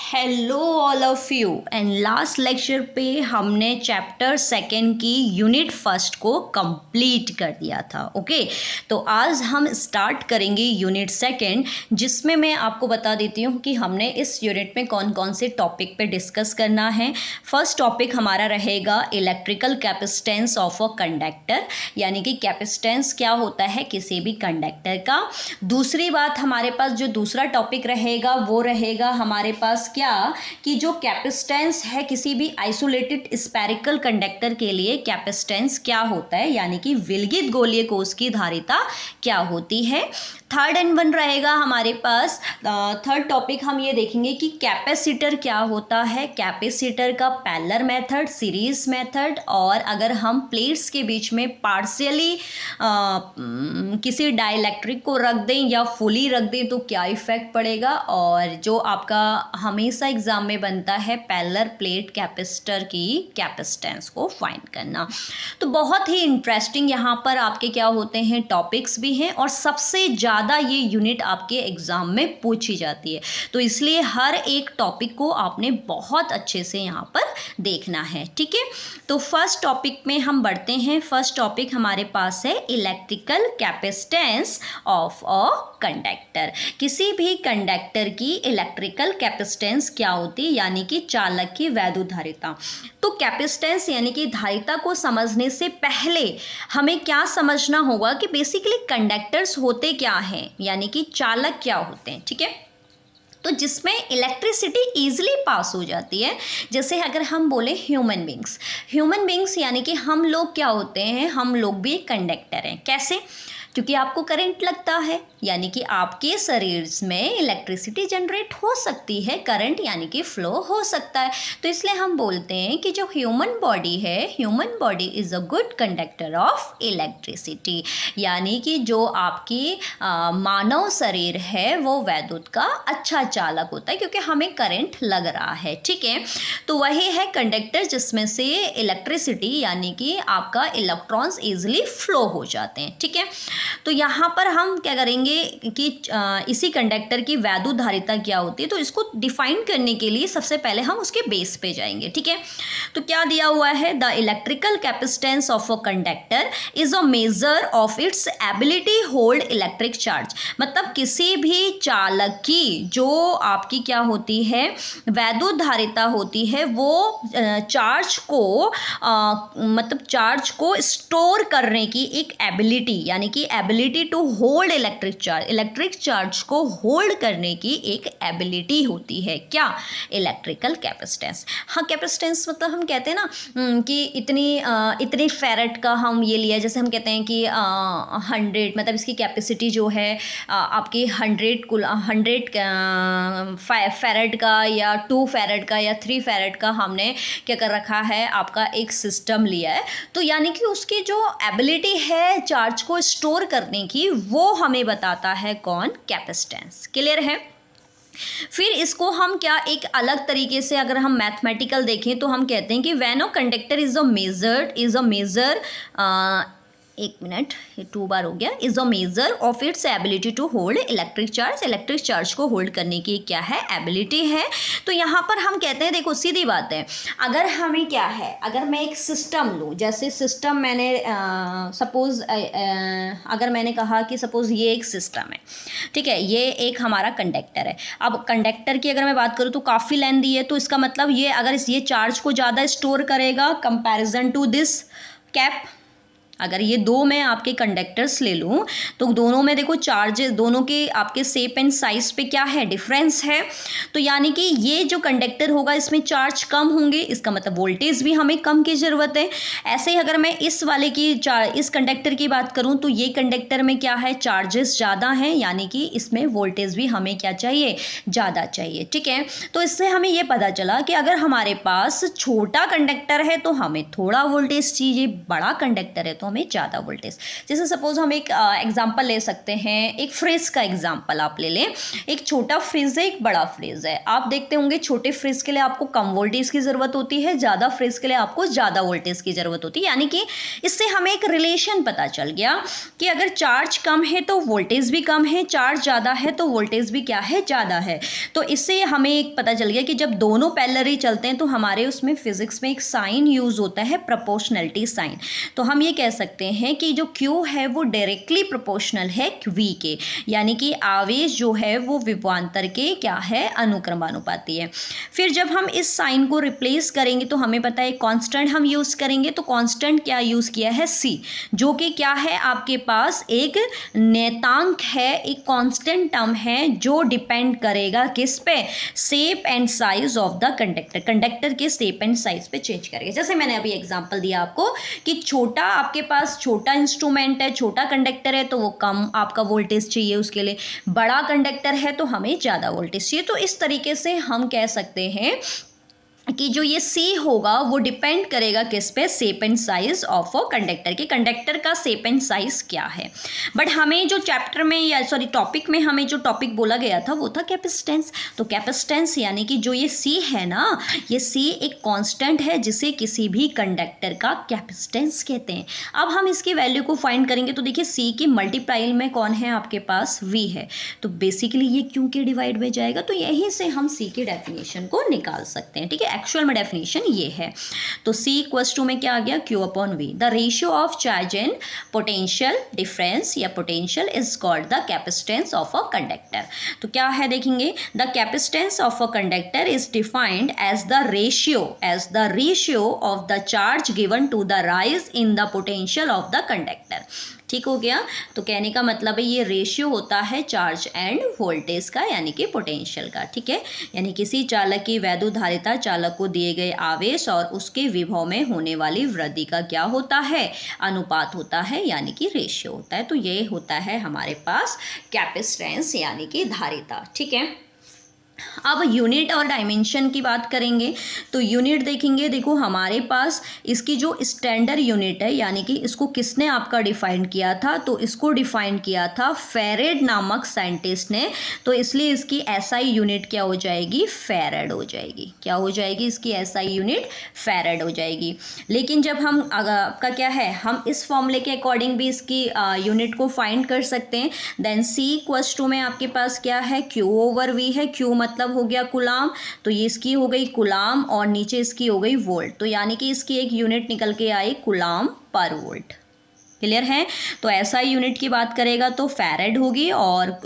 Hello all of you and last lecture पे हमने chapter second की यूनिट फर्स्ट को कंप्लीट कर दिया था। ओके, तो आज हम स्टार्ट करेंगे यूनिट सेकेंड, जिसमें मैं आपको बता देती हूँ कि हमने इस यूनिट में कौन कौन से टॉपिक पे डिस्कस करना है। फर्स्ट टॉपिक हमारा रहेगा electrical capacitance of a conductor, यानी कि कैपेसिटेंस क्या होता है किसी भी कंडक्टर का। दूसरी बात हमारे पास जो दूसरा टॉपिक रहेगा वो रहेगा हमारे पास क्या कि जो कैपेसिटेंस है किसी भी आइसोलेटेड स्फेरिकल कंडक्टर के लिए कैपेसिटेंस क्या होता है, यानी कि विलगित गोलीय कोश की धारिता क्या होती है। थर्ड एंड वन रहेगा हमारे पास। थर्ड टॉपिक हम ये देखेंगे कि कैपेसिटर क्या होता है, कैपेसिटर का पैरेलल मेथड, सीरीज मेथड, और अगर हम प्लेट्स के बीच में पार्शियली किसी डाइलेक्ट्रिक को रख दें या फुली रख दें तो क्या इफेक्ट पड़ेगा। और जो आपका हमेशा एग्जाम में बनता है पैरेलल प्लेट कैपेसिटर की कैपेसिटेंस को फाइंड करना। तो बहुत ही इंटरेस्टिंग यहाँ पर आपके क्या होते हैं टॉपिक्स भी हैं, और सबसे ज़्यादा ये यूनिट आपके एग्जाम में पूछी जाती है, तो इसलिए हर एक टॉपिक को आपने बहुत अच्छे से यहाँ पर देखना है। ठीक है, तो फर्स्ट टॉपिक में हम बढ़ते हैं। फर्स्ट टॉपिक हमारे पास है electrical capacitance of a conductor. किसी भी कंडक्टर की इलेक्ट्रिकल कैपेसिटेंस क्या होती है, यानी कि चालक की वैद्युत धारिता। तो कैपेसिटेंस यानी कि धारिता को समझने से पहले हमें क्या समझना होगा कि बेसिकली कंडक्टर्स होते क्या हैं, यानी कि चालक क्या होते हैं। ठीक है, तो जिसमें इलेक्ट्रिसिटी ईजिली पास हो जाती है। जैसे अगर हम बोले ह्यूमन बींग्स यानी कि हम लोग क्या होते हैं, हम लोग भी कंडक्टर हैं। कैसे? क्योंकि आपको करंट लगता है, यानी कि आपके शरीर में इलेक्ट्रिसिटी जनरेट हो सकती है, करंट यानी कि फ्लो हो सकता है। तो इसलिए हम बोलते हैं कि जो ह्यूमन बॉडी है, human body is a good conductor of electricity, यानी कि जो आपकी मानव शरीर है वो वैद्युत का अच्छा चालक होता है, क्योंकि हमें करंट लग रहा है। ठीक है, तो वही है कंडक्टर जिसमें से इलेक्ट्रिसिटी यानी कि आपका इलेक्ट्रॉन्स ईजिली फ्लो हो जाते हैं। ठीक है, तो यहाँ पर हम क्या करेंगे कि इसी कंडक्टर की वैद्युत धारिता क्या होती है, तो इसको डिफाइन करने के लिए सबसे पहले हम उसके बेस पे जाएंगे। ठीक है, तो क्या दिया हुआ है, the electrical capacitance of a conductor is a major of its ability hold electric charge. मतलब किसी भी चालक की जो आपकी क्या होती है वैद्युत धारिता होती है, वो चार्ज को मतलब चार्ज को स्टोर करने की एक एबिलिटी, यानी कि ability to hold electric charge को होल्ड करने की एक एबिलिटी होती है। क्या? Electrical capacitance. हाँ, कैपेसिटेंस मतलब हम कहते हैं ना कि इतनी फेरेट का हम ये लिया, जैसे हम कहते हैं कि 100 मतलब इसकी कैपेसिटी जो है आपकी 100 फेरेट का या 2 फेरेट का या 3 फेरेट का हमने क्या कर रखा है, आपका एक सिस्टम लिया है। तो यानी कि उसकी जो एबिलिटी है चार्ज को स्टोर करने की, वो हमें बताता है कौन? कैपेसिटेंस। क्लियर है? फिर इसको हम क्या एक अलग तरीके से अगर हम मैथमेटिकल देखें तो हम कहते हैं कि when a conductor is a major एक मिनट, ये 2 बार हो गया, is a major of its ability to hold electric charge को होल्ड करने की क्या है? एबिलिटी है। तो यहाँ पर हम कहते हैं, देखो सीधी बात है, अगर हमें क्या है, अगर मैं एक सिस्टम लूँ, जैसे सिस्टम मैंने सपोज अगर मैंने कहा कि सपोज ये एक सिस्टम है, ठीक है, ये एक हमारा कंडक्टर है। अब कंडक्टर की अगर मैं बात करूँ तो काफ़ी लेंथ दी है, तो इसका मतलब ये अगर ये चार्ज को ज़्यादा स्टोर करेगा कंपैरिजन टू दिस कैप। अगर ये 2 मैं आपके कंडक्टर्स ले लूँ तो दोनों में देखो चार्जेस, दोनों के आपके शेप एंड साइज पे क्या है? डिफरेंस है। तो यानी कि ये जो कंडक्टर होगा इसमें चार्ज कम होंगे, इसका मतलब वोल्टेज भी हमें कम की ज़रूरत है। ऐसे ही अगर मैं इस वाले की इस कंडक्टर की बात करूँ तो ये कंडक्टर में क्या है? चार्जेस ज़्यादा हैं, यानी कि इसमें वोल्टेज भी हमें क्या चाहिए? ज़्यादा चाहिए। ठीक है, तो इससे हमें ये पता चला कि अगर हमारे पास छोटा कंडक्टर है तो हमें थोड़ा वोल्टेज चाहिए, बड़ा कंडक्टर है तो हमें ज़्यादा वोल्टेज। जैसे सपोज हम एक एग्जांपल ले सकते हैं, एक फ्रिज का एग्जांपल आप ले लें। एक छोटा फ्रिज है, एक बड़ा फ्रिज है। आप देखते होंगे छोटे फ्रिज के लिए आपको कम वोल्टेज की ज़रूरत होती है, ज़्यादा फ्रिज के लिए आपको ज़्यादा वोल्टेज की ज़रूरत होती है। यानी कि इससे हमें एक रिलेशन पता चल गया कि अगर चार्ज कम है तो वोल्टेज भी कम है, चार्ज ज़्यादा है तो वोल्टेज भी क्या है, ज़्यादा है। तो इससे हमें एक पता चल गया कि जब दोनों पैरेलली चलते हैं तो हमारे उसमें फिजिक्स में एक साइन यूज़ होता है, प्रोपोर्शनलिटी साइन। तो हम ये कह सकते हैं कि जो Q है वो डायरेक्टली प्रोपोर्शनल है V के, यानी कि आवेश जो है वो विभवांतर के क्या है, अनुक्रमानुपाती है। फिर जब हम इस साइन को रिप्लेस करेंगे तो हमें पता है कांस्टेंट हम यूज़ करेंगे। तो कांस्टेंट क्या यूज़ किया है, C, जो कि क्या है आपके पास एक नेतांक है, एक कांस्टेंट टर्म है जो डिपेंड करेगा किस पे, shape and size of the conductor, conductor के शेप एंड साइज पे चेंज करेगा। जैसे मैंने अभी एग्जांपल दिया आपको कि छोटा आपके पास छोटा इंस्ट्रूमेंट है, छोटा कंडक्टर है तो वो कम आपका वोल्टेज चाहिए उसके लिए, बड़ा कंडक्टर है तो हमें ज़्यादा वोल्टेज चाहिए। तो इस तरीके से हम कह सकते हैं कि जो ये C होगा वो डिपेंड करेगा किस पे, shape and size of a conductor के, कंडक्टर का शेप एंड साइज क्या है। बट हमें जो चैप्टर में या सॉरी टॉपिक में हमें जो टॉपिक बोला गया था वो था कैपेसिटेंस। तो कैपेसिटेंस यानी कि जो ये C है ना, ये C एक कांस्टेंट है जिसे किसी भी कंडक्टर का कैपेसिटेंस कहते हैं। अब हम इसकी वैल्यू को फाइंड करेंगे तो देखिए C की मल्टीप्लाई में कौन है आपके पास, V है। तो बेसिकली ये Q के डिवाइड में जाएगा। तो यहीं से हम C की डेफिनेशन को निकाल सकते हैं, ठीक है। एक्चुअल में डेफिनेशन ये है। तो C इक्वल्स टू में क्या आ गया, Q upon V। The ratio of charge and potential difference या potential is called the capacitance of a conductor. तो क्या है देखेंगे, the capacitance of a conductor is defined as the ratio of the charge given to the rise in the potential of the conductor. ठीक हो गया। तो कहने का मतलब है ये रेशियो होता है चार्ज एंड वोल्टेज का, यानी कि पोटेंशियल का, ठीक है। यानी किसी चालक की वैद्युतधारिता चालक को दिए गए आवेश और उसके विभव में होने वाली वृद्धि का क्या होता है, अनुपात होता है, यानी कि रेशियो होता है। तो ये होता है हमारे पास कैपेसिटेंस यानी कि धारिता, ठीक है। अब यूनिट और डायमेंशन की बात करेंगे तो यूनिट देखेंगे, देखो हमारे पास इसकी जो स्टैंडर्ड यूनिट है, यानी कि इसको किसने आपका डिफाइन किया था, तो इसको डिफाइन किया था फेरेड नामक साइंटिस्ट ने। तो इसलिए इसकी एसआई यूनिट क्या हो जाएगी, फेरेड हो जाएगी। क्या हो जाएगी इसकी एसआई यूनिट, फेरेड हो जाएगी। लेकिन जब हम आपका क्या है, हम इस फॉर्मूले के अकॉर्डिंग भी इसकी यूनिट को फाइंड कर सकते हैं। देन C इक्वल्स टू में आपके पास क्या है, Q ओवर V है। Q मतलब हो गया कुलाम, तो ये इसकी हो गई कुलाम और नीचे इसकी हो गई वोल्ट। तो यानी कि इसकी एक यूनिट निकल के आई कुलाम पर वोल्ट। क्लियर है। तो ऐसा यूनिट की बात करेगा तो फैरेड होगी और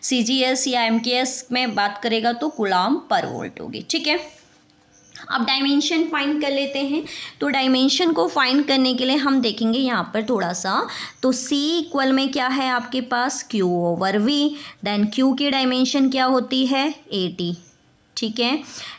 CGS या MKS में बात करेगा तो कुलाम पर वोल्ट होगी, ठीक है। अब डायमेंशन फाइंड कर लेते हैं। तो डायमेंशन को फाइंड करने के लिए हम देखेंगे यहाँ पर थोड़ा सा। तो C इक्वल में क्या है आपके पास, Q over V। Then Q की डायमेंशन क्या होती है, 80, ठीक है।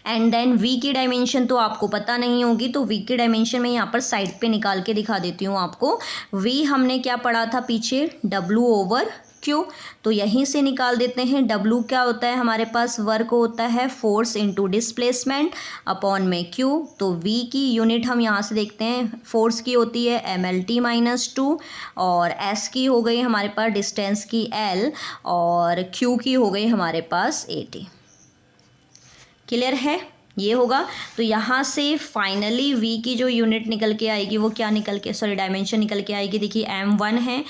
एंड देन V की डायमेंशन तो आपको पता नहीं होगी, तो V की डायमेंशन मैं यहाँ पर साइड पे निकाल के दिखा देती हूँ आपको। V हमने क्या पढ़ा था पीछे, W ओवर Q। तो यहीं से निकाल देते हैं। W क्या होता है हमारे पास, वर्क होता है फोर्स इनटू डिस्प्लेसमेंट अपॉन में Q। तो V की यूनिट हम यहाँ से देखते हैं, फोर्स की होती है MLT-2 और S की हो गई हमारे पास डिस्टेंस की L और Q की हो गई हमारे पास 80। क्लियर है, ये होगा। तो यहाँ से फाइनली V की जो यूनिट निकल के आएगी वो क्या निकल के, सॉरी डायमेंशन निकल के आएगी। देखिए M1 है,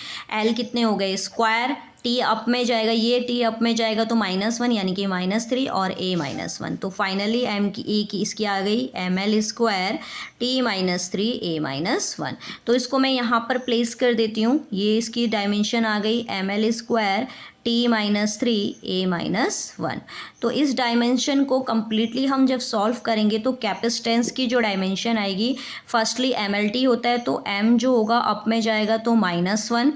L कितने हो गए स्क्वायर, T अप में जाएगा, ये T अप में जाएगा तो -1 यानी कि -3 और A -1। तो फाइनली M की A की इसकी आ गई ML स्क्वायर T -3 A -1। तो इसको मैं यहाँ पर प्लेस कर देती हूँ। ये इसकी डायमेंशन आ गई ML स्क्वायर T -3 A -1। तो इस डायमेंशन को कम्प्लीटली हम जब सॉल्व करेंगे तो कैपेसिटेंस की जो डायमेंशन आएगी, फर्स्टली MLT होता है तो M जो होगा अप में जाएगा तो -1,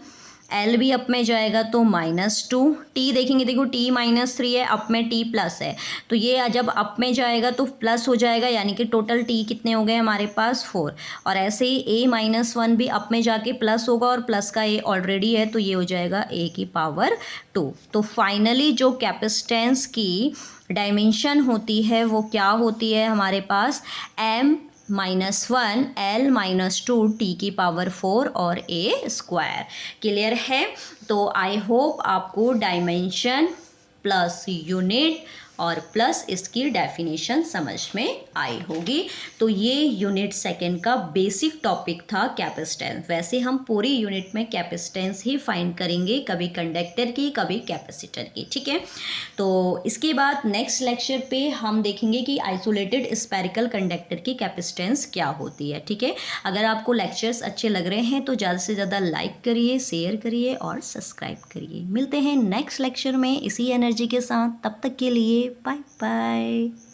L भी अप में जाएगा तो -2, T देखेंगे, देखो T -3 है, अप में T प्लस है, तो ये जब अप में जाएगा तो प्लस हो जाएगा, यानी कि टोटल T कितने हो गए हमारे पास 4। और ऐसे ही A -1 भी अप में जाके प्लस होगा और प्लस का A ऑलरेडी है तो ये हो जाएगा A की पावर 2। तो फाइनली जो कैपेसिटेंस की डायमेंशन होती है वो क्या होती है हमारे पास, M -1 L-2 T⁴ और A²। क्लियर है? तो आई होप आपको डायमेंशन प्लस यूनिट और प्लस इसकी डेफिनेशन समझ में आई होगी। तो ये यूनिट सेकंड का बेसिक टॉपिक था कैपेसिटेंस। वैसे हम पूरी यूनिट में कैपेसिटेंस ही फाइंड करेंगे, कभी कंडक्टर की कभी कैपेसिटर की, ठीक है। तो इसके बाद नेक्स्ट लेक्चर पे हम देखेंगे कि आइसोलेटेड स्फेरिकल कंडक्टर की कैपेसिटेंस क्या होती है, ठीक है। अगर आपको लेक्चर्स अच्छे लग रहे हैं तो ज़्यादा से ज़्यादा लाइक करिए, शेयर करिए और सब्सक्राइब करिए। मिलते हैं नेक्स्ट लेक्चर में इसी एनर्जी के साथ, तब तक के लिए बाय बाय।